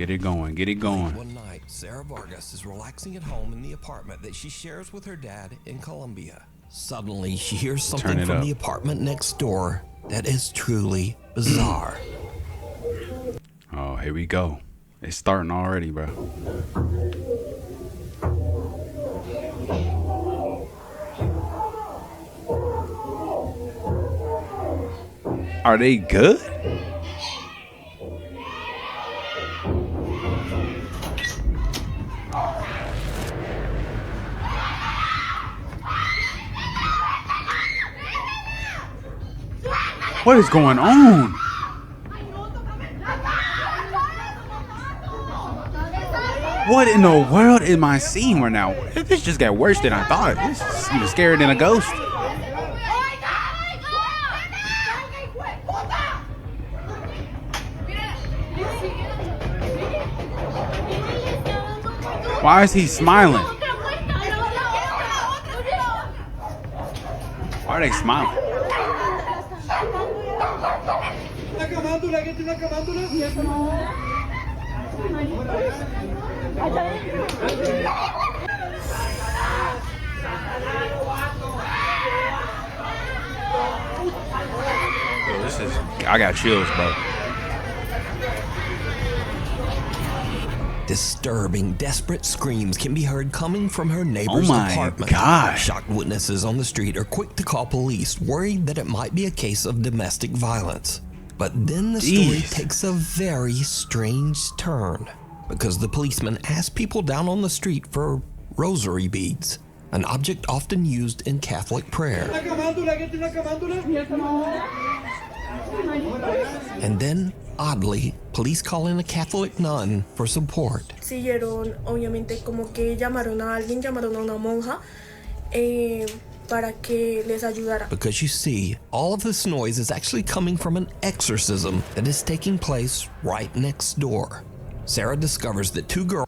Get it going. Get it going. One night, Sarah Vargas is relaxing at home in the apartment that she shares with her dad in Colombia. Suddenly, she hears something from the apartment next door that is truly bizarre. Oh, here we go. It's starting already, bro. Are they good? What is going on? What in the world am I seeing right now? This just got worse than I thought. This is even scarier than a ghost. Why is he smiling? Why are they smiling? Yo, this is, I got chills, bro. Disturbing, desperate screams can be heard coming from her neighbor's apartment. Gosh. Shocked witnesses on the street are quick to call police, worried that it might be a case of domestic violence. But then the story takes a very strange turn, because the policeman asked people down on the street for rosary beads, an object often used in Catholic prayer. And then, oddly, police call in a Catholic nun for support. Siguieron, obviamente, como que llamaron a alguien, llamaron a una monja para que les ayudara. Because you see, all of this noise is actually coming from an exorcism that is taking place right next door. Sarah discovers that two girls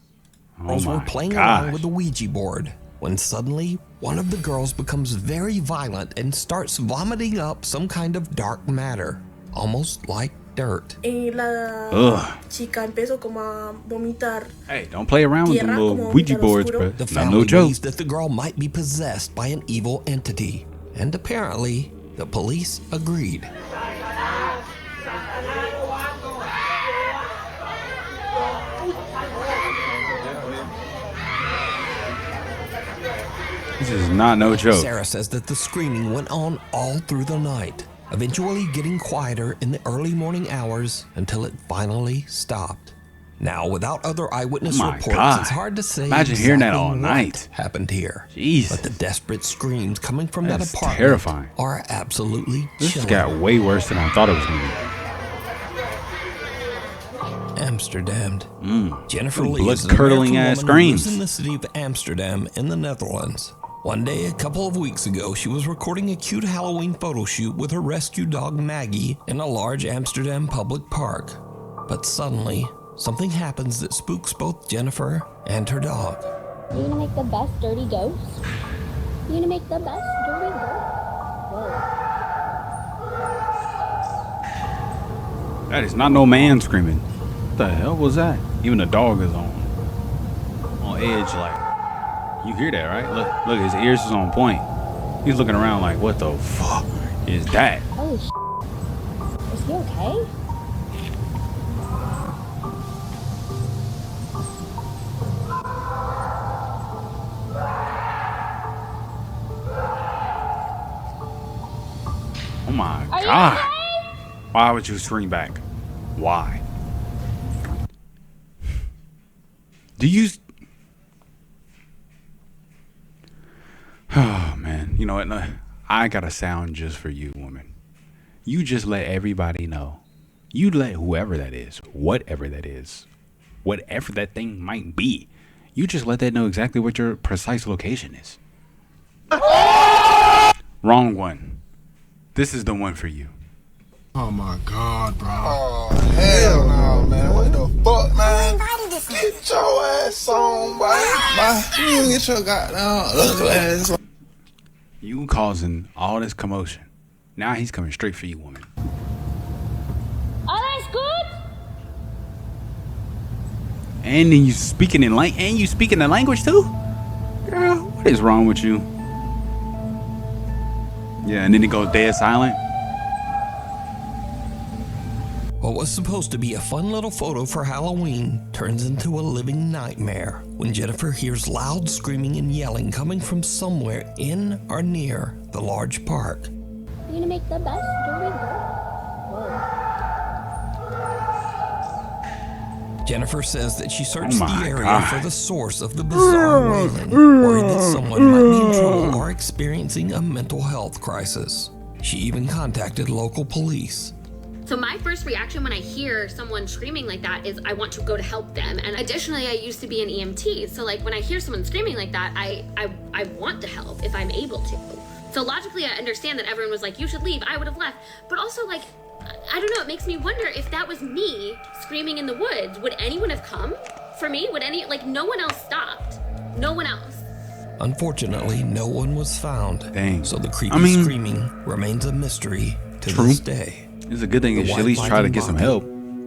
were playing around with the Ouija board when suddenly one of the girls becomes very violent and starts vomiting up some kind of dark matter, almost like dirt. La chica empezó como a vomitar. Hey, don't play around with them little Ouija boards, bro. The family believes that the girl might be possessed by an evil entity, and apparently the police agreed. This is not no joke. Sarah says that the screaming went on all through the night, eventually getting quieter in the early morning hours until it finally stopped. Now, without other eyewitness reports, it's hard to say hearing that all night happened here. Jesus. But the desperate screams coming from that apartment terrifying. Are absolutely This chilling. got way worse than I thought it was going to be. Amsterdam. Jennifer Lee is an blood-curdling American ass woman who lives screams. in the city of Amsterdam in the Netherlands. One day, a couple of weeks ago, she was recording a cute Halloween photo shoot with her rescue dog Maggie in a large Amsterdam public park. But suddenly, something happens that spooks both Jennifer and her dog. You're gonna make the best dirty ghost? You're gonna make the best dirty ghost? Whoa. That is not no man screaming. What the hell was that? Even the dog is on edge, like. You hear that, right? Look, his ears is on point. He's looking around like, what the fuck is that? Holy shit. Is he okay? Oh my God. Why would you scream back? Why? Do you... Oh, man. You know what? No, I got a sound just for you, woman. You just let everybody know. You let whoever that is, whatever that is, whatever that thing might be, you just let that know exactly what your precise location is. Wrong one. This is the one for you. Oh my God, bro. Oh, hell no, man. What the fuck, man? Get your ass on, boy. You get your goddamn ass on. You causing all this commotion. Now he's coming straight for you, woman. Alles gut? And then you speaking in the language too? Girl, what is wrong with you? Yeah, and then it goes dead silent. What was supposed to be a fun little photo for Halloween turns into a living nightmare when Jennifer hears loud screaming and yelling coming from somewhere in or near the large park. You gonna make the best dirty girl? Whoa. Jennifer says that she searched the area for the source of the bizarre wailing, worried that someone might be in trouble or experiencing a mental health crisis. She even contacted local police. So my first reaction when I hear someone screaming like that is I want to go to help them. And additionally, I used to be an EMT. So like when I hear someone screaming like that, I want to help if I'm able to. So logically, I understand that everyone was like, you should leave. I would have left. But also like, I don't know, it makes me wonder if that was me screaming in the woods, would anyone have come for me? No one else stopped. No one else. Unfortunately, no one was found. Dang. So the creepy screaming remains a mystery to this day. It's a good thing you should at least try to get some help.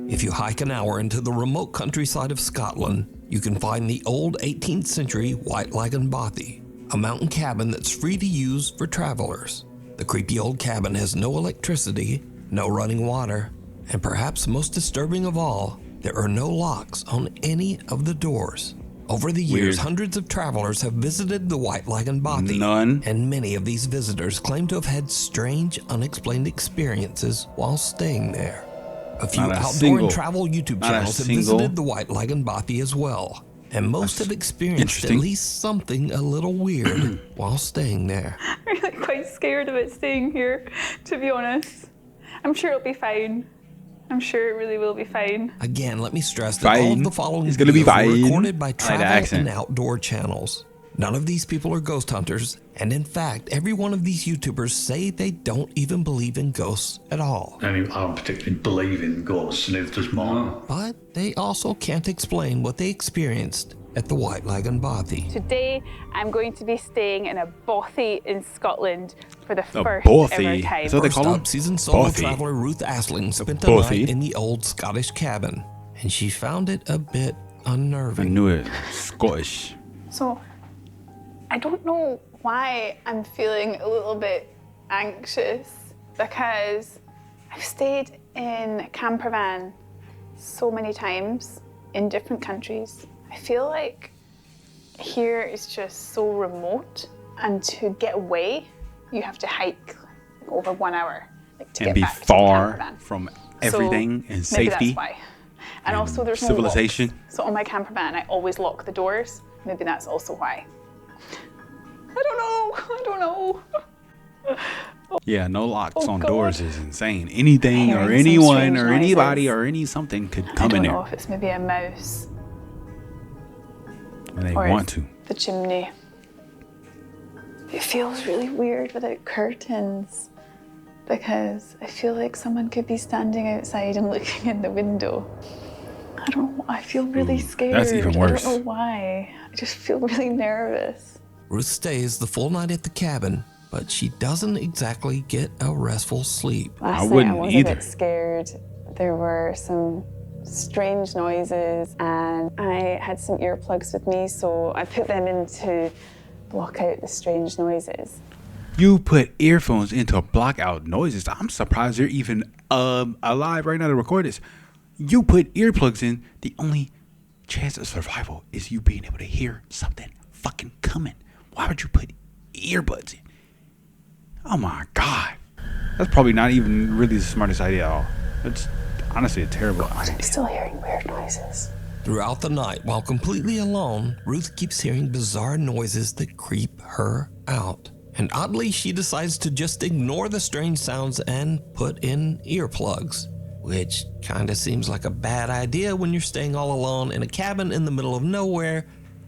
If you hike an hour into the remote countryside of Scotland, you can find the old 18th century White Lagan Bothy, a mountain cabin that's free to use for travelers. The creepy old cabin has no electricity, no running water, and perhaps most disturbing of all, there are no locks on any of the doors. Over the years, hundreds of travelers have visited the White Lagan Bothy. None. And many of these visitors claim to have had strange, unexplained experiences while staying there. A few outdoor and travel YouTube channels have visited the White Lagan Bothy as well. And most have experienced at least something a little weird while staying there. I'm really quite scared about staying here, to be honest. I'm sure it'll be fine. I'm sure it really will be fine. Again, let me stress that all of the following videos were recorded by travel and outdoor channels. None of these people are ghost hunters, and in fact, every one of these YouTubers say they don't even believe in ghosts at all. I don't particularly believe in ghosts, neither does mine. But they also can't explain what they experienced at the White Lagan Bothy. Today, I'm going to be staying in a bothy in Scotland for the first ever time. So first up, seasoned solo traveler Ruth Asling spent the night in the old Scottish cabin, and she found it a bit unnerving. I knew it. Scottish. So, I don't know why I'm feeling a little bit anxious, because I've stayed in a camper van so many times in different countries. I feel like here is just so remote, and to get away, you have to hike over 1 hour, to and get be back far to the camper van. from everything so and safety. Maybe that's why. And also, there's civilization. No locks. So on my camper van, I always lock the doors. Maybe that's also why. I don't know. Yeah, no locks on doors is insane. Anything or anyone or anybody or any something could come in there. I don't know if it's maybe a mouse. And they want to. The chimney. It feels really weird without curtains, because I feel like someone could be standing outside and looking in the window. I don't know. I feel really scared. That's even worse. I don't know why. I just feel really nervous. Ruth stays the full night at the cabin, but she doesn't exactly get a restful sleep. Last night I was a bit scared. There were some strange noises, and I had some earplugs with me, so I put them in to block out the strange noises. You put earphones in to block out noises. I'm surprised you're even alive right now to record this. You put earplugs in. The only chance of survival is you being able to hear something fucking coming. Why would you put earbuds in? Oh my God. That's probably not even really the smartest idea at all. It's honestly a terrible idea. I'm still hearing weird noises. Throughout the night, while completely alone, Ruth keeps hearing bizarre noises that creep her out. And oddly, she decides to just ignore the strange sounds and put in earplugs, which kind of seems like a bad idea when you're staying all alone in a cabin in the middle of nowhere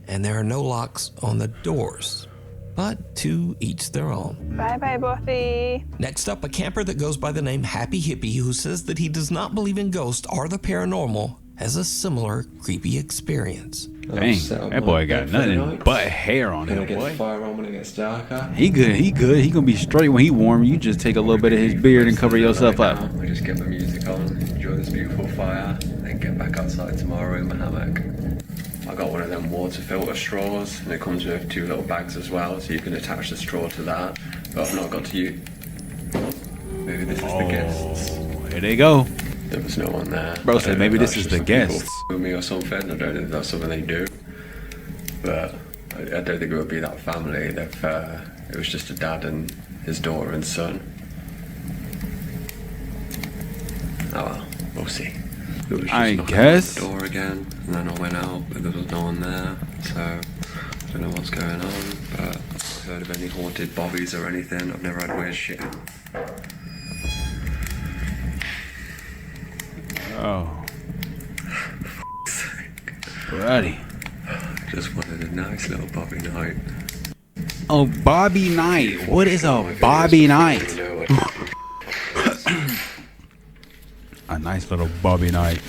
and there are no locks on the doors. But to each their own. Bye-bye, Bothy. Next up, a camper that goes by the name Happy Hippie, who says that he does not believe in ghosts or the paranormal, has a similar creepy experience. Dang, that boy got nothing but hair on him, boy. Fire on when it gets darker. He good. He gonna be straight when he warm. You just take a little bit of his beard and cover yourself up. We just get the music on, enjoy this beautiful fire, then get back outside tomorrow in my hammock. I got one of them water filter straws, and it comes with 2 little bags as well, so you can attach the straw to that. But I've not got to use. Maybe this is the guests. Here they go. There was no one there. Bro said maybe this is the guests. With me or something. I don't know if that's something they do, but I don't think it would be that family. It was just a dad and his daughter and son. Oh well, we'll see. It was just I knocking guess. on the door again, and then I went out, but there was no one there. So I don't know what's going on. But I've heard of any haunted bobbies or anything. I've never had weird shit. Oh. Buddy. Just wanted a nice little Bobby night. Oh, Bobby night. What is a Bobby night? A nice little Bobby night.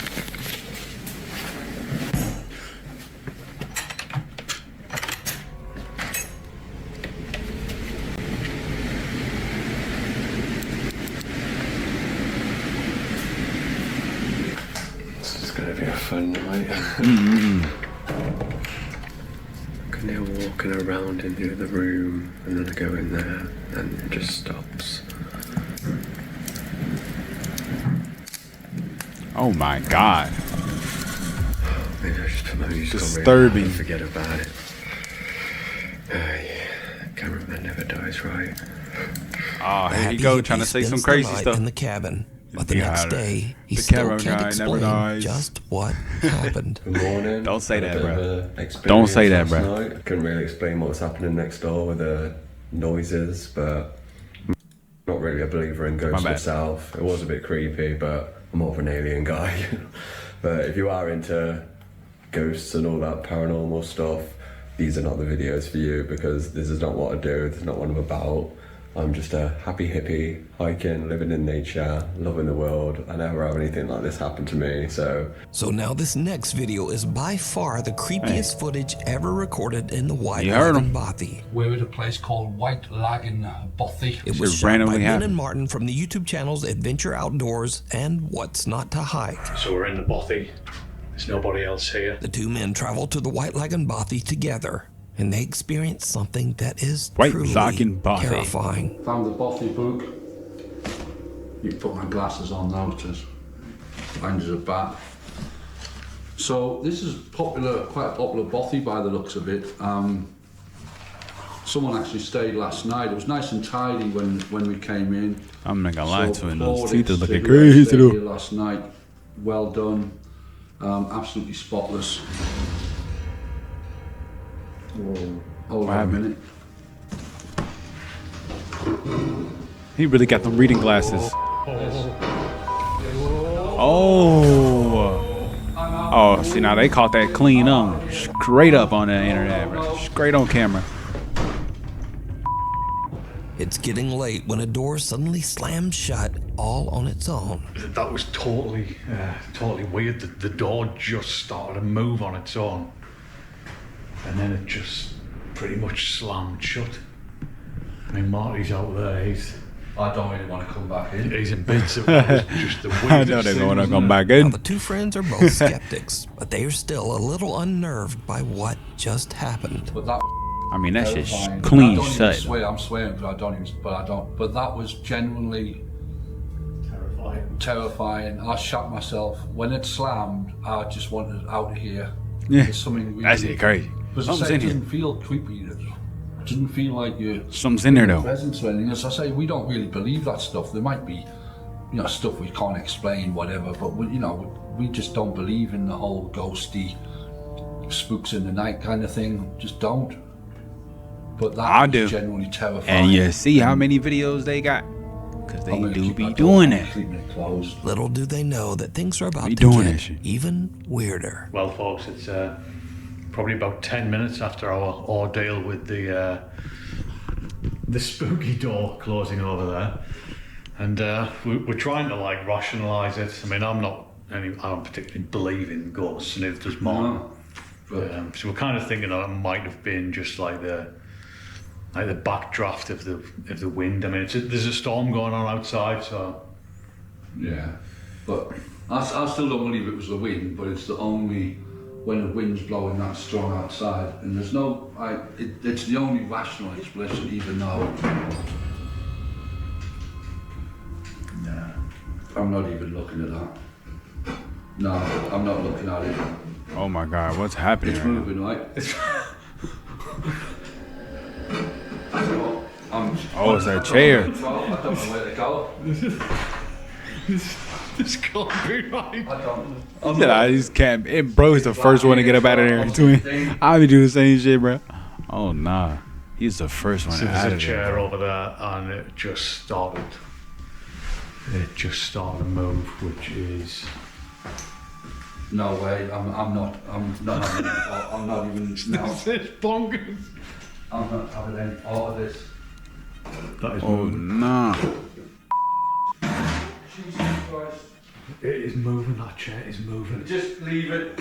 This is gonna be a fun night. They're walking around in the other room, and then I go in there, and it just stops. Oh my God. Maybe I should put my music Disturbing. and forget about it. Cameraman never dies, right? Oh, here you go, trying to say some crazy stuff. In the cabin, but the Yeah, next day he the still camera can't guy never explain dies. just what happened. Good morning. Don't say that, bro. Experience Don't say that, last bro. night. I couldn't really explain what was happening next door with the noises, but I'm not really a believer in ghosts bad. myself. It was a bit creepy, but I'm more of an alien guy. But if you are into ghosts and all that paranormal stuff, these are not the videos for you, because this is not what I do. This is not what I'm about. I'm just a happy hippie, hiking, living in nature, loving the world. I never have anything like this happen to me, so... So now this next video is by far the creepiest footage ever recorded in the White You heard Lagoon him. Bothy. We're at a place called White Lagoon Bothy. It was Just shot by randomly Ben happened. and Martin from the YouTube channels Adventure Outdoors and What's Not to Hike. So we're in the Bothy. There's nobody else here. The two men travel to the White Lagoon Bothy together, and they experience something that is White truly Lagoon Bothy. terrifying. Found the Bothy book. You put my glasses on now to find us a bat. So this is popular, quite a popular Bothy by the looks of it. Someone actually stayed last night. It was nice and tidy when we came in. I'm not gonna lie to him. Those applaud teeth are it to looking whoever crazy stayed though. here last night. Well done. Absolutely spotless. Hold on a minute. He really got them reading glasses. Oh. Oh, see now they caught that clean on. Straight up on the internet, bro. Straight on camera. It's getting late when a door suddenly slams shut all on its own. That was totally weird. The door just started to move on its own, and then it just pretty much slammed shut. I mean, Marty's out there. I don't really want to come back in. He's in bed, so that was just the weirdest I know they're thing, going to wasn't come it? back Now, in. the two friends are both skeptics, but they are still a little unnerved by what just happened. But that I mean, that shit's terrifying. clean I don't even shut. swear, I'm swearing, but I don't. But that was genuinely terrifying. I shot myself. When it slammed, I just wanted out of here. Yeah, There's something really, that's it, crazy. Because I Something's say, in it here. doesn't feel creepy. It doesn't feel like you. Something's in there though. Presence or anything. As I say, we don't really believe that stuff. There might be, stuff we can't explain, whatever. But we just don't believe in the whole ghosty, spooks in the night kind of thing. Just don't. But that I was do. genuinely terrifying. And you see how many videos they got? Because they I'm gonna do keep be my door doing open, it. keeping it closed. Little do they know that things are about Be to doing get that shit. even weirder. Well, folks, it's probably about 10 minutes after our ordeal with the spooky door closing over there, and we're trying to like rationalise it. I mean, I don't particularly believe in ghosts, and neither does Martin. So we're kind of thinking that it might have been just like the backdraft of the wind. I mean, there's a storm going on outside, so Yeah, but I still don't believe it was the wind. But it's the only when the wind's blowing that strong outside, and there's no, it's the only rational explanation, even though I'm not even looking at that. No, I'm not looking at it. Oh my God, what's happening? It's moving, right? It's oh, it's that chair. I don't know where to go. This can't be right. This can't. Bro, he's the first one to get up out of there. I be doing the same shit, bro. Oh nah, he's the first one So out there's of a there. chair over there, and it just started. It just started to move, which is. No way. I'm not even. No. This is bonkers. I'm not having any part of this. That is Oh moving. nah. Jesus Christ. It is moving. That chair is moving. Just leave it.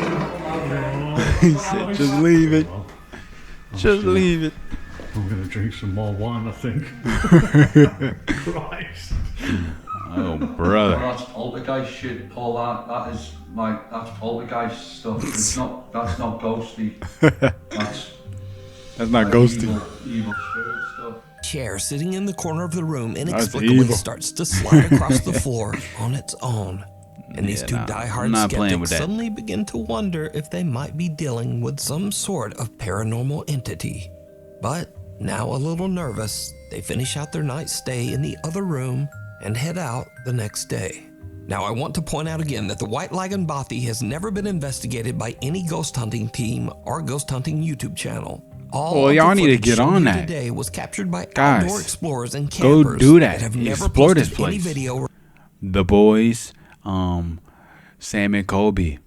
He said, just leave it. Just leave it. I'm gonna drink some more wine, I think. Christ. Oh, brother. Well, that's poltergeist shit. All that is like, that's poltergeist stuff. That's not ghostly. That's not like ghosty. Evil spirit stuff. Chair sitting in the corner of the room inexplicably evil. starts to slide across the floor on its own. And these two diehard skeptics suddenly begin to wonder if they might be dealing with some sort of paranormal entity. But now a little nervous, they finish out their night stay in the other room and head out the next day. Now I want to point out again that the White Lagan Bothy has never been investigated by any ghost hunting team or ghost hunting YouTube channel. Well, y'all need to get on that. Today was captured by Guys, outdoor explorers and go campers do that. have never Explore posted this place. any video. The boys, Sam and Kobe.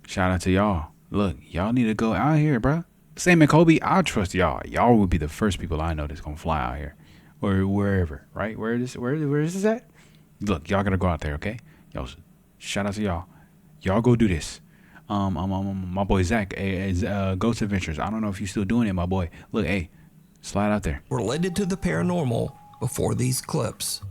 Shout out to y'all. Look, y'all need to go out here, bro. Sam and Kobe, I trust y'all. Y'all would be the first people I know that's gonna fly out here, or wherever, right? Where is this at? Look, y'all gotta go out there, okay? Yo, shout out to y'all. Y'all go do this. My boy Zach is Ghost Adventures. I don't know if you're still doing it, my boy. Look, hey, slide out there. Related to the paranormal before these clips.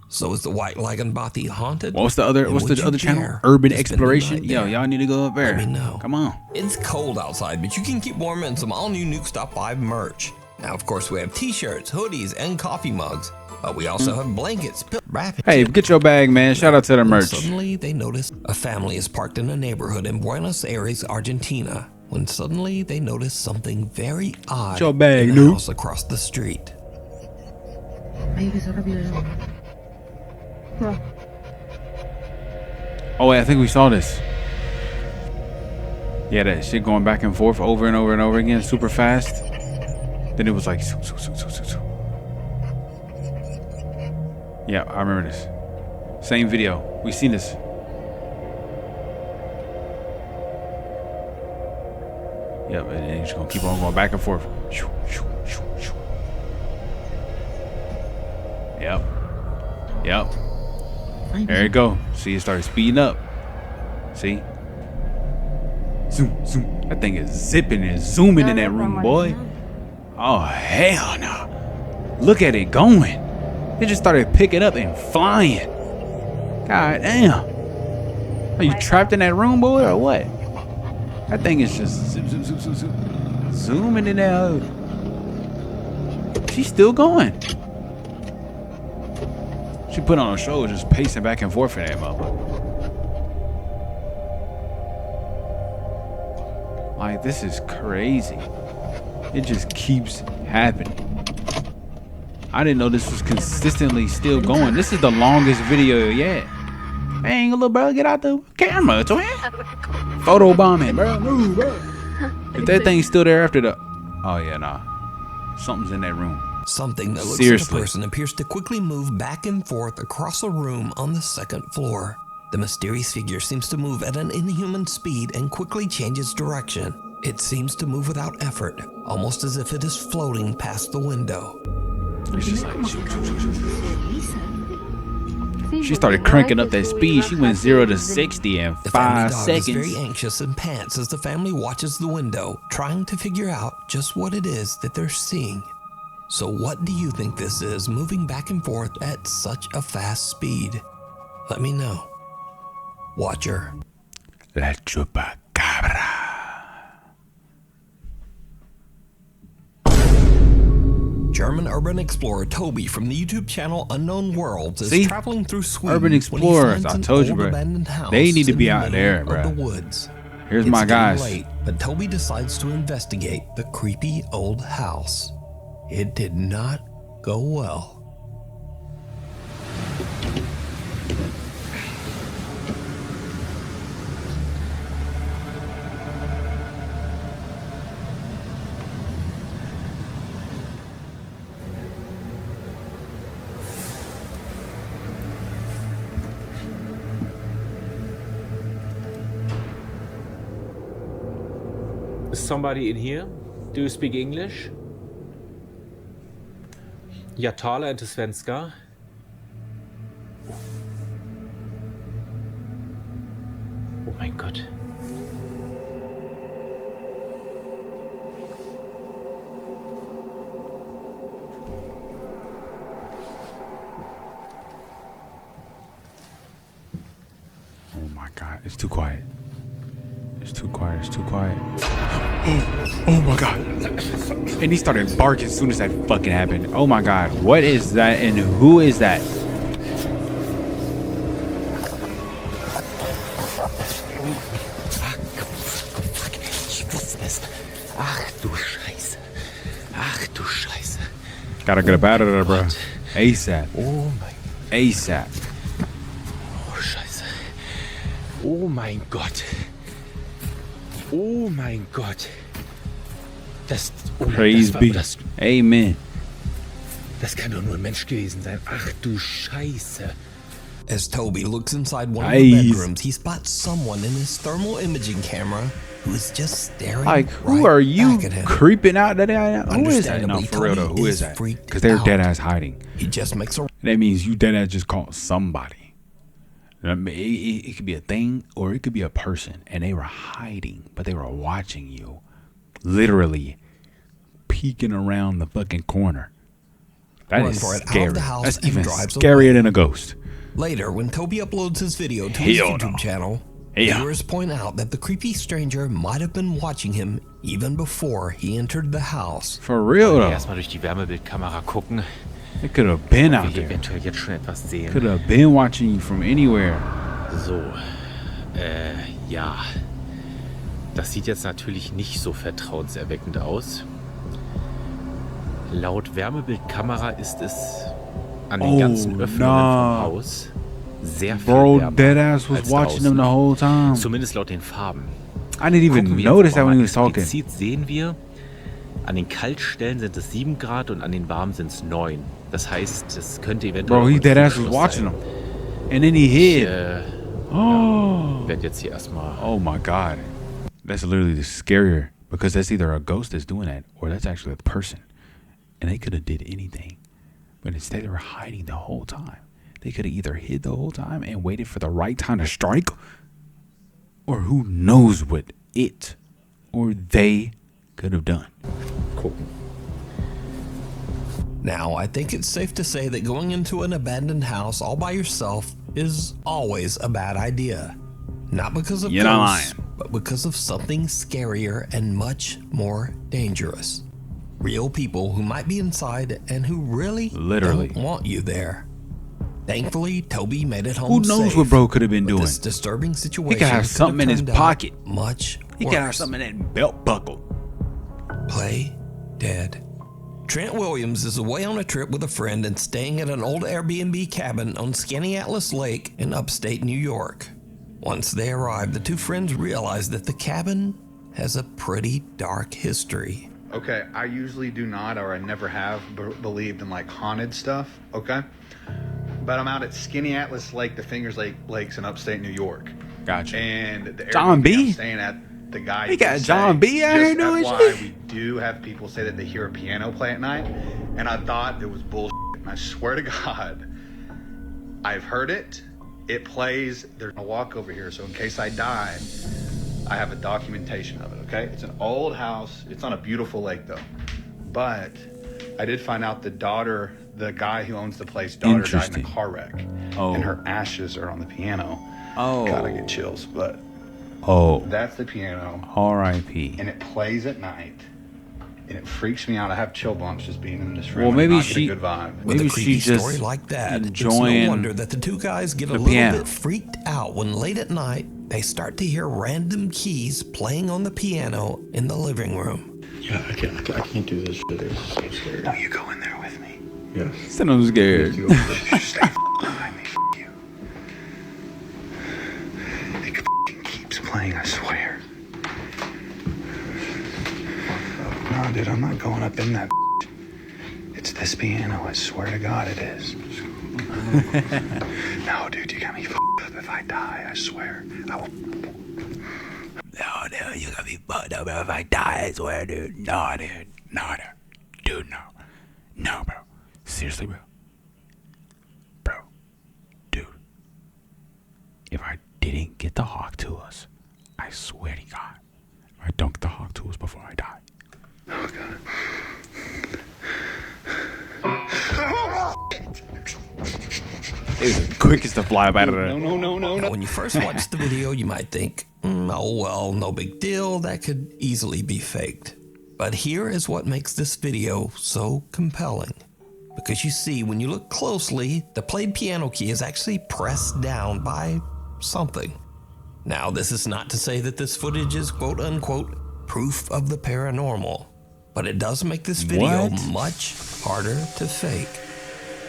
So is the White Lagan Bothy haunted? What's the other channel? Urban Exploration. Yo, y'all need to go up there. Let me know. Come on. It's cold outside, but you can keep warm in some all-new Nuke Stop 5 merch. Now, of course, we have t-shirts, hoodies, and coffee mugs. But we also have blankets, wrapping. Hey, get your bag, man. Shout out to the merch. Suddenly, they notice a family is parked in a neighborhood in Buenos Aires, Argentina. When suddenly, they notice something very odd Get your bag, in the Nuke. house across the street. Oh, wait, I think we saw this. Yeah, that shit going back and forth over and over and over again, super fast. Then it was like, yeah, I remember this. Same video. We seen this. Yep, and it's just gonna keep on going back and forth. Yep. Yep. There you go. See, it started speeding up. See? Zoom, zoom. That thing is zipping and zooming in that room, boy. Oh, hell no. Look at it going. It just started picking up and flying. God damn. Are you trapped in that room, boy, or what? That thing is just zooming in there. She's still going. She put on a show just pacing back and forth in that motherfucker. Like, this is crazy. It just keeps happening. I didn't know this was consistently still going. This is the longest video yet. Dang, little bro, get out the camera, twin. Photo bombing, bro. Move, bro. If that thing's still there after the... Oh, yeah, nah. Something's in that room. Something that looks Seriously. like a person appears to quickly move back and forth across a room on the second floor. The mysterious figure seems to move at an inhuman speed and quickly changes direction. It seems to move without effort, almost as if it is floating past the window. It's just like... She started cranking up that speed. She went 0 to 60 in The family 5 dog seconds. is very anxious and pants as the family watches the window, trying to figure out just what it is that they're seeing. So what do you think this is, moving back and forth at such a fast speed? Let me know. Watcher. La chupacabra. German urban explorer Toby from the YouTube channel Unknown Worlds is traveling through Sweden. Urban explorers, I told you, bro. They need to be out there, bro. The woods. Here's my guys. Late, but Toby decides to investigate the creepy old house. It did not go well. Is somebody in here? Do you speak English? Jag talar inte svenska. Oh mein Gott. Oh my God, it's too quiet. It's too quiet, it's too quiet. Oh my God. And he started barking as soon as that fucking happened. Oh my God, what is that and who is that? Ach du Scheiße. Ach du Scheiße. Gotta get up out of there, bro. ASAP. Oh mein. ASAP. Oh Scheiße. Oh mein Gott. Oh mein Gott. Praise be. Amen. Das kann doch nur ein Mensch gewesen sein. Ach du Scheiße. As Toby looks inside one of the bedrooms, he spots someone in his thermal imaging camera who is just staring. Like, who are you creeping out? Who is that? No, for real though. Who is that? Because they're dead ass hiding. He just makes a. That means you dead ass just caught somebody. It could be a thing or it could be a person, and they were hiding, but they were watching you, literally peeking around the fucking corner. That is scary. That's even scarier than a ghost. Later, when Toby uploads his video to his YouTube channel, viewers point out that the creepy stranger might have been watching him even before he entered the house. For real though. Erstmal durch die Wärmebildkamera gucken. It could have been out there. Eventuell jetzt schon etwas sehen. Could have been watching you from anywhere. So, ja. Das sieht jetzt natürlich nicht so vertrauenserweckend aus. Laut Wärmebildkamera ist es an den ganzen Öffnungen vom Haus sehr viel wärmer deadass was watching them the whole time. Zumindest laut den Farben. I didn't even notice that when he was talking. Sehen wir, an den Kaltstellen sind es 7 Grad und an den warmen sind es 9. Das heißt, es könnte eventuell. Bro, he deadass was watching them. And then he hid. Werd jetzt hier erstmal. Oh my God. That's literally scarier because that's either a ghost that's doing that or that's actually a person. And they could have did anything. But instead they were hiding the whole time. They could have either hid the whole time and waited for the right time to strike, or who knows what it or they could have done. Gucken. Now, I think it's safe to say that going into an abandoned house all by yourself is always a bad idea. Not because of ghosts, but because of something scarier and much more dangerous. Real people who might be inside and who really don't want you there. Thankfully, Toby made it home. Who knows safe, what bro could have been doing? This disturbing situation. He could have something in his pocket. Much He could have something in that belt buckle. Play dead. Trent Williams is away on a trip with a friend and staying at an old Airbnb cabin on Skaneateles Lake in upstate New York. Once they arrive, the two friends realize that the cabin has a pretty dark history. Okay, I usually do not, or I never have believed in like haunted stuff, okay? But I'm out at Skaneateles Lake, the Fingers Lakes in upstate New York. Gotcha. And the John Airbnb B? I'm staying at, the guy. He got John B out here doing shit. We do have people say that they hear a piano play at night, and I thought it was bullshit. And I swear to God, I've heard it. It plays. There's a walk over here, so in case I die, I have a documentation of it, okay? It's an old house. It's on a beautiful lake, though. But I did find out the daughter, the guy who owns the place, daughter died in a car wreck. Oh. And her ashes are on the piano. Oh. God, I get chills, but... Oh. That's the piano. R.I.P. And it plays at night. and it freaks me out. I have chill bumps just being in this room. Well, maybe not she, get a good vibe. With maybe a creepy she just story like that, it's enjoying no wonder that the two guys get a the little piano. bit freaked out when late at night they start to hear random keys playing on the piano in the living room. Yeah, I can't do this shit. It's so scary. No, you go in there with me. Yes. Said I'm scared. Stay behind me. You. It keeps playing. I swear. No, dude, I'm not going up in that. It's this piano. I swear to God, it is. No, dude, you got me up. If I die, I swear, I will. No, you got me fucked up. If I die, I swear, dude. No, dude. No, dude, no. No, bro. Seriously, bro. Bro. Dude. If I didn't get the hawk to us, I swear to God, if I don't get the hawk to us before I die. Oh, God. It's the quickest to fly up out of there. No. Now, when you first watch the video, you might think, oh well, no big deal, that could easily be faked. But here is what makes this video so compelling. Because you see, when you look closely, the played piano key is actually pressed down by something. Now, this is not to say that this footage is quote-unquote proof of the paranormal, but it does make this video much harder to fake.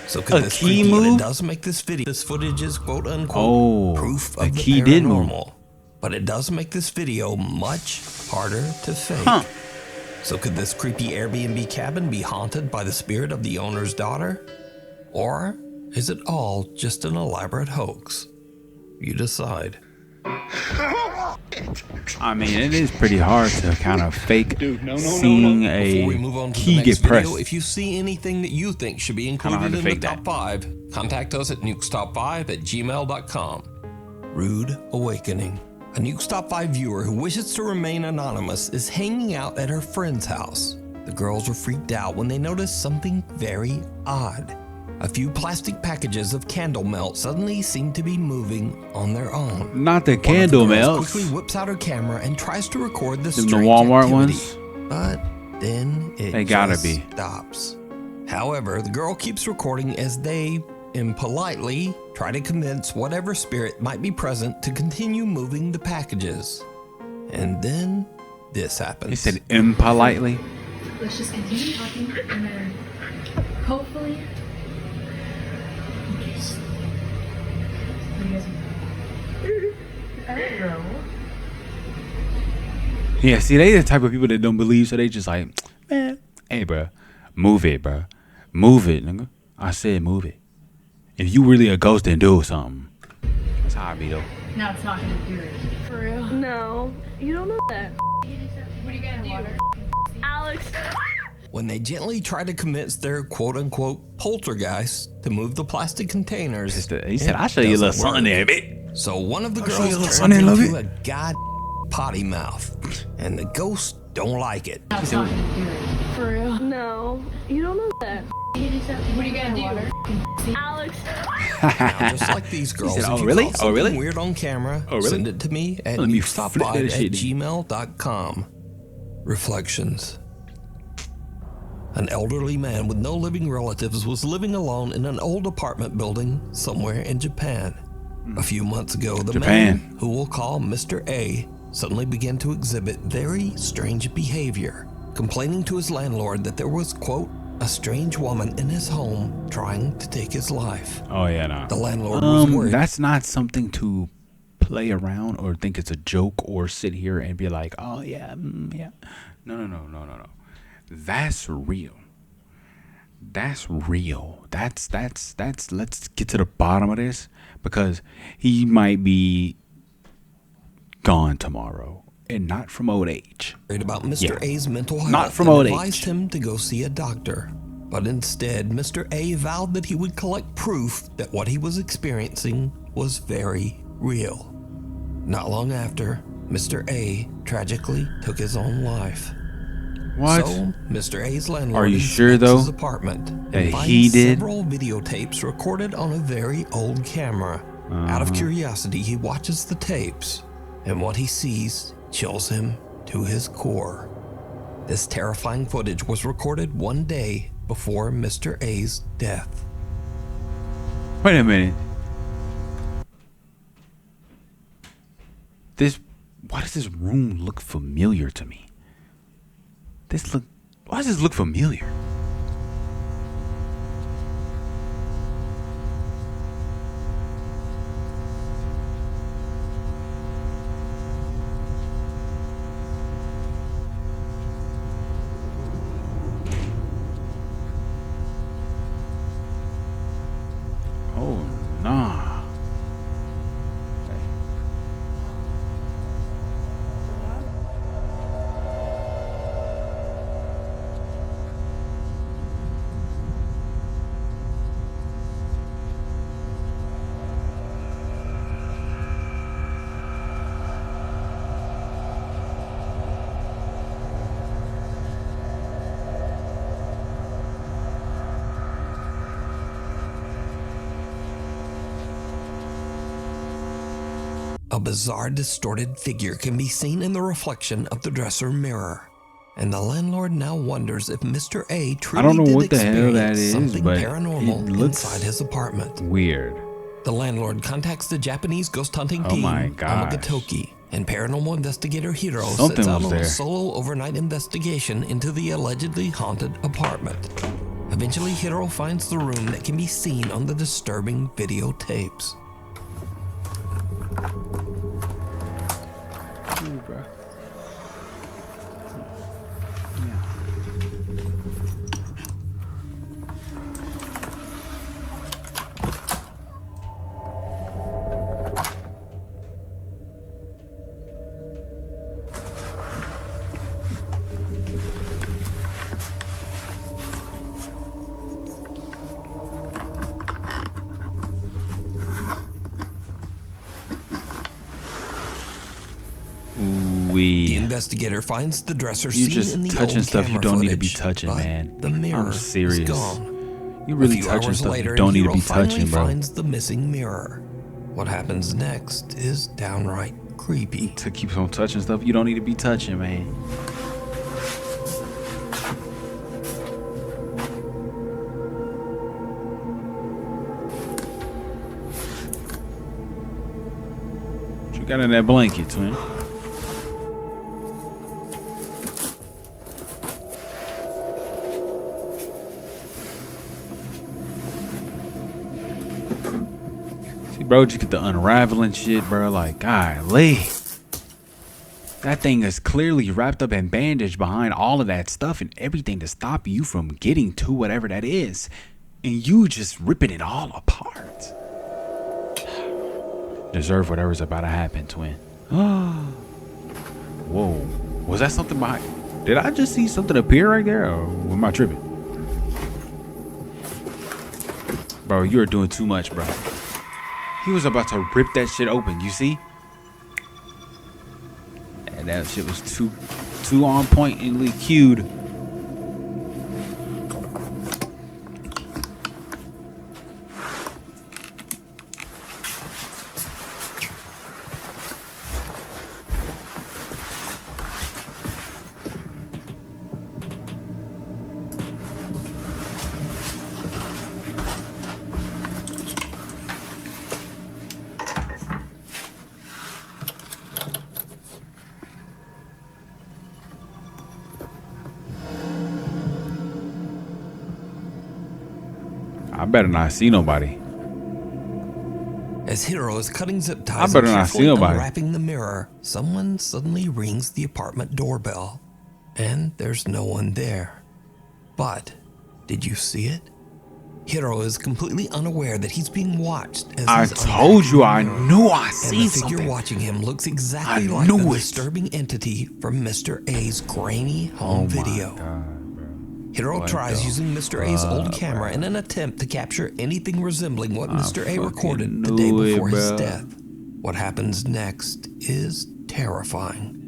So could this key creepy, move? and it does make this footage is quote-unquote proof of the key did move. paranormal, but it does make this video much harder to fake. Huh. So could this creepy Airbnb cabin be haunted by the spirit of the owner's daughter? Or is it all just an elaborate hoax? You decide. I mean, it is pretty hard to kind of fake seeing Before we a move on to key the next get pressed. video, if you see anything that you think should be Kinda hard included to in the fake top 5, contact us at nukestop5@gmail.com. Rude Awakening. A Nukes Top 5 viewer who wishes to remain anonymous is hanging out at her friend's house. The girls are freaked out when they notice something very odd. A few plastic packages of candle melt suddenly seem to be moving on their own. Not the One of the candle girls melts. quickly whips out her camera and tries to record the Them strange the Walmart activity, ones? but then it They gotta just be. stops. However, the girl keeps recording as they, impolitely, try to convince whatever spirit might be present to continue moving the packages. And then this happens. He said impolitely. Let's just continue talking and then hopefully. What do you guys I don't know. Yeah, see, they the type of people that don't believe, so they just like, man, hey, bro, move it, bro. Move it, nigga. I said move it. If you really a ghost, then do something. That's how I be, though. No, it's not gonna do it. For real? No, you don't know that. What are you gonna do? Alex. When they gently try to convince their quote-unquote poltergeist to move the plastic containers, He said, I'll show you a little something there, bitch. So one of the I'll show you a girls little turns something, love into it. a god potty mouth, and the ghost don't like it. No, it's not gonna do it. For real? No, you don't know that. What are you gonna do? Alex. Now, just like these girls, said, if "Oh, you really? caught Oh, something really? weird on camera, Oh, really? send it to me at Let me nukestop5 flip that shit. @gmail.com. Reflections. An elderly man with no living relatives was living alone in an old apartment building somewhere in Japan. A few months ago, the Japan. man, who we'll call Mr. A, suddenly began to exhibit very strange behavior, complaining to his landlord that there was, quote, a strange woman in his home trying to take his life. Oh, yeah, no. The landlord was worried. That's not something to play around or think it's a joke or sit here and be like, oh, yeah, yeah. No. That's real. That's real. That's let's get to the bottom of this, because he might be gone tomorrow and not from old age. Worried about Mr. Yeah. A's mental health Not from and old advised age. him to go see a doctor. But instead, Mr. A vowed that he would collect proof that what he was experiencing was very real. Not long after, Mr. A tragically took his own life. What? So, Mr. A's landlord Are you sure, inspects though, his apartment that and finds he did? several videotapes recorded on a very old camera. Out of curiosity, he watches the tapes, and what he sees chills him to his core. This terrifying footage was recorded one day before Mr. A's death. Wait a minute. Why does this room look familiar to me? Why does this look familiar? Oh, nah. A bizarre, distorted figure can be seen in the reflection of the dresser mirror, and the landlord now wonders if Mr. A truly I don't know did what the hell that experience is, something but paranormal it looks inside his apartment. Weird. The landlord contacts the Japanese ghost hunting Oh team, my gosh. Amagatoki, and paranormal investigator Hiro Something sets out was on a there. solo overnight investigation into the allegedly haunted apartment. Eventually, Hiro finds the room that can be seen on the disturbing videotapes. The investigator finds the dresser You seen just in the touching old stuff you camera don't need to be footage, touching, but man. the mirror I'm serious. is gone. You really A few touching hours stuff later, you don't need to Hiro be finally touching, bro. finds the missing mirror. What happens next is downright creepy. To keep on touching stuff you don't need to be touching, man. What you got in that blanket, twin? See, bro, you get the unraveling shit, bro. Like, golly. That thing is clearly wrapped up and bandaged behind all of that stuff and everything to stop you from getting to whatever that is. And you just ripping it all apart. Deserve whatever's about to happen, twin. Whoa. Was that something behind? Did I just see something appear right there? Or am I tripping? Bro, you're doing too much, bro. He was about to rip that shit open, you see? And that shit was too on pointedly cued. I better not see nobody. As Hiro is cutting zip ties I better and not see carefully nobody. unwrapping the mirror, someone suddenly rings the apartment doorbell. And there's no one there. But, did you see it? Hiro is completely unaware that he's being watched as I he's told you, I unwrapping the knew mirror. I And seen the figure something. watching him looks exactly I like knew the it. disturbing entity from Mr. A's grainy home video. Hiro What tries the using Mr. A's old fuck, camera in an attempt to capture anything resembling what I Mr. A fucking recorded the day knew it, before his bruh. death. What happens next is terrifying.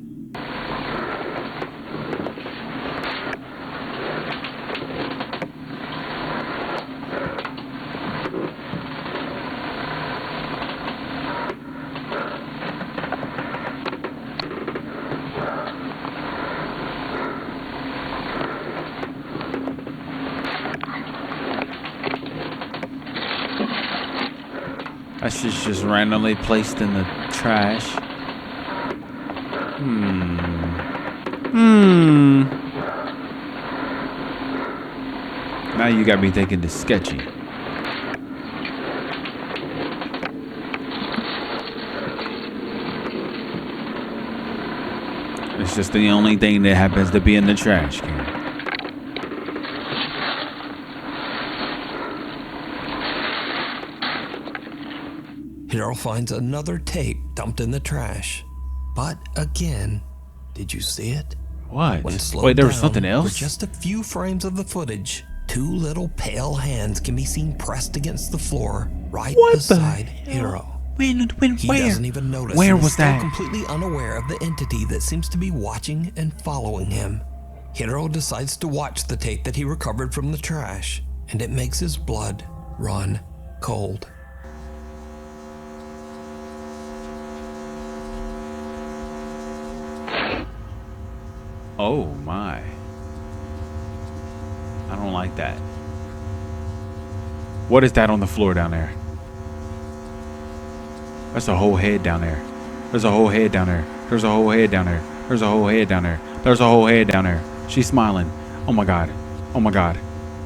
This is just randomly placed in the trash. Now you got me thinking it's sketchy. It's just the only thing that happens to be in the trash can. Hiro finds another tape dumped in the trash. But again, did you see it? What? When slowed Wait, there was down something else? For just a few frames of the footage, two little pale hands can be seen pressed against the floor right beside Hiro. Where? He doesn't even notice. Where and was is still that? completely unaware of the entity that seems to be watching and following him. Hiro decides to watch the tape that he recovered from the trash, and it makes his blood run cold. Oh my. I don't like that. What is that on the floor down there? That's a whole head down there. There's a whole head down there. There's a whole head down there. There's a whole head down there. There's a whole head down there. She's smiling. Oh my god. Oh my god.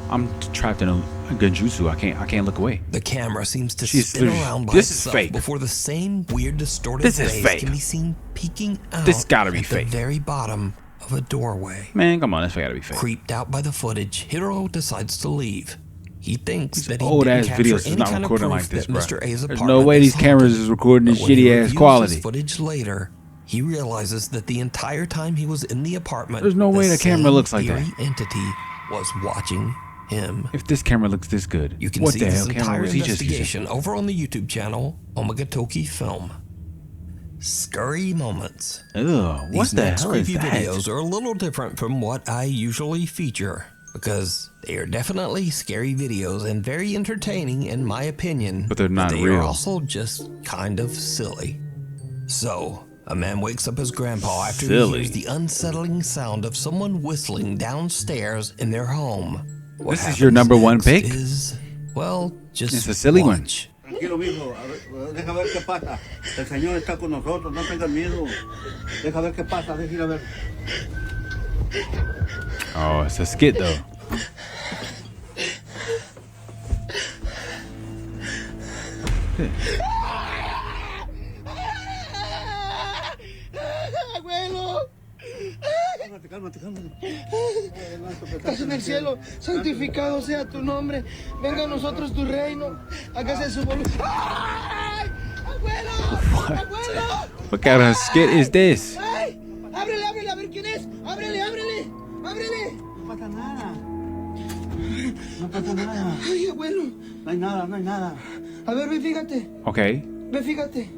I'm trapped in a genjutsu. I can't look away. The camera seems to spin around by This is itself fake. before the same weird distorted This is face fake. can be seen peeking out This gotta be at fake. the very bottom of a doorway. Man, come on, that's gotta be fake. Creeped out by the footage, Hiro decides to leave. He thinks that he Old didn't ass capture videos is any not kind of recording proof like this, that bro. Mr. A's There's apartment no way is these cameras haunted. is recording this But when he shitty ass reviews quality. This footage later, he realizes that the entire time he was in the apartment, There's no way the camera same looks like that. eerie entity was watching him. If this camera looks this good, You can what see the this hell camera entire was he just using? investigation over on the YouTube channel Omagatoki Film. ScaRY moments. Ugh, what These the next hell is creepy that? videos are a little different from what I usually feature because they are definitely scary videos and very entertaining in my opinion. But they're not they real. are also just kind of silly. So, a man wakes up his grandpa after he Silly. hears the unsettling sound of someone whistling downstairs in their home. What This is your happens number one next pick? Is, well, just It's a silly watch. Tranquilo, mijo. A ver, deja ver qué pasa. El Señor está con nosotros. No tengas miedo. Deja ver qué pasa. Deja ir a ver. Oh, it's a skit though. Abuelo. Cálmate, cálmate, cálmate. Estás en el cielo. Santificado sea tu nombre. Venga a nosotros tu reino. Hágase su voluntad. ¡Ay! ¡Abuelo! ¡Abuelo! What kind of skit is this? ¡Ay! ¡Ábrele, ábrele! A ver quién es. ¡Ábrele, ábrele! ¡Ábrele! No pasa nada. No pasa nada. Ay, abuelo. No hay nada, no hay nada. A ver, ve, fíjate. Okay. Ve, fíjate.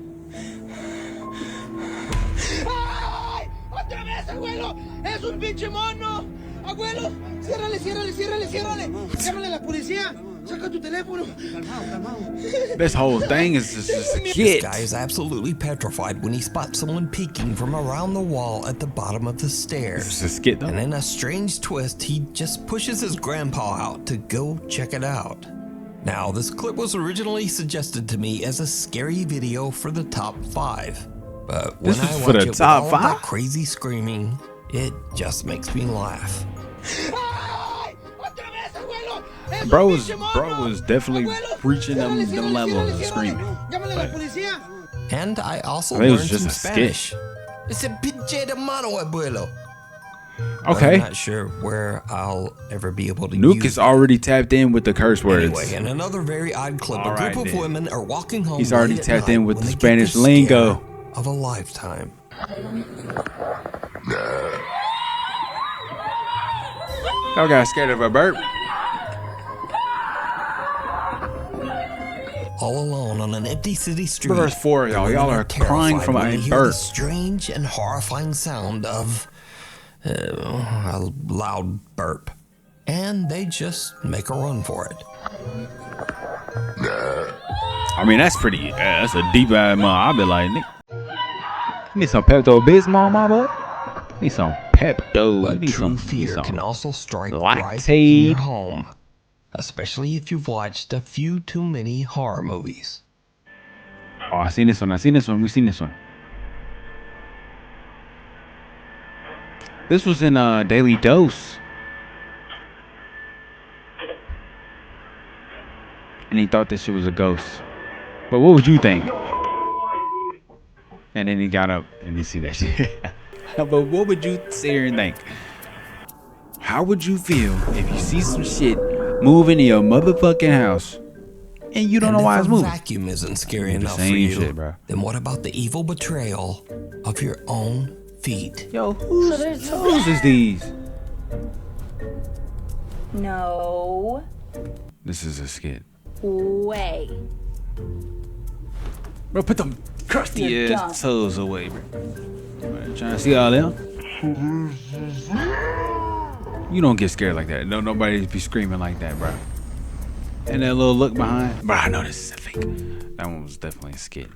¡Ay! ¡Otra vez, abuelo! ¡Es un pinche mono! ¡Abuelo! ¡Ciérrale, ciérrale, ciérrale, ciérrale! ¡Llámale a la policía! ¡Saca tu teléfono! Calmado, calmado. This whole thing is just a This skit. guy is absolutely petrified when he spots someone peeking from around the wall at the bottom of the stairs. It's a skit though. And in a strange twist, he just pushes his grandpa out to go check it out. Now, this clip was originally suggested to me as a scary video for the top 5. But when This I was watch for the it with top all of 5? that crazy screaming, it just makes me laugh. ¡Ay! ¡Otra vez, abuelo! ¡Es Bro un was pinche mono! definitely Abuelo, reaching them ciérrale, ciérrale, levels ciérrale, of ciérrale. screaming. Llámale a la But policía. And I also I think it was learned just some a skit. Spanish. It's a pinche de mano, abuelo. Okay. I'm not sure where I'll ever be able to Nuke use is already tapped in with the curse words. Anyway, in another very odd clip, All a group right, of then. women are walking home. He's already late at tapped night in with when the they get Spanish the lingo. scare of a lifetime. Y'all got scared of a burp? All alone on an empty city street. Verse 4, y'all. the Y'all women are crying terrified from when a they hear the burp. strange and horrifying sound of a loud burp. And they just make a run for it. I mean, that's pretty. That's a deep ass mom. I'll be like, Nick, you need some Pepto Bismol, my boy. Need some Pepto. But Need true some fear some can also strike right in Lactaid. your home, especially if you've watched a few too many horror movies. Oh, I seen this one. We've seen this one. This was in Daily Dose. And he thought this shit was a ghost. But what would you think? And then he got up and you see that shit. But what would you sit here and think? How would you feel if you see some shit moving in your motherfucking house and you don't know why it's moving? If a vacuum isn't scary enough for you, shit, bro. then what about the evil betrayal of your own feet? Yo, whose toes is these? No This is a skit. way. Bro, put them crusty You're ass toes away, bro. Trying to see all them? You don't get scared like that. No, nobody be screaming like that, bro. And that little look behind. Bro, I know this is a fake. That one was definitely a skit.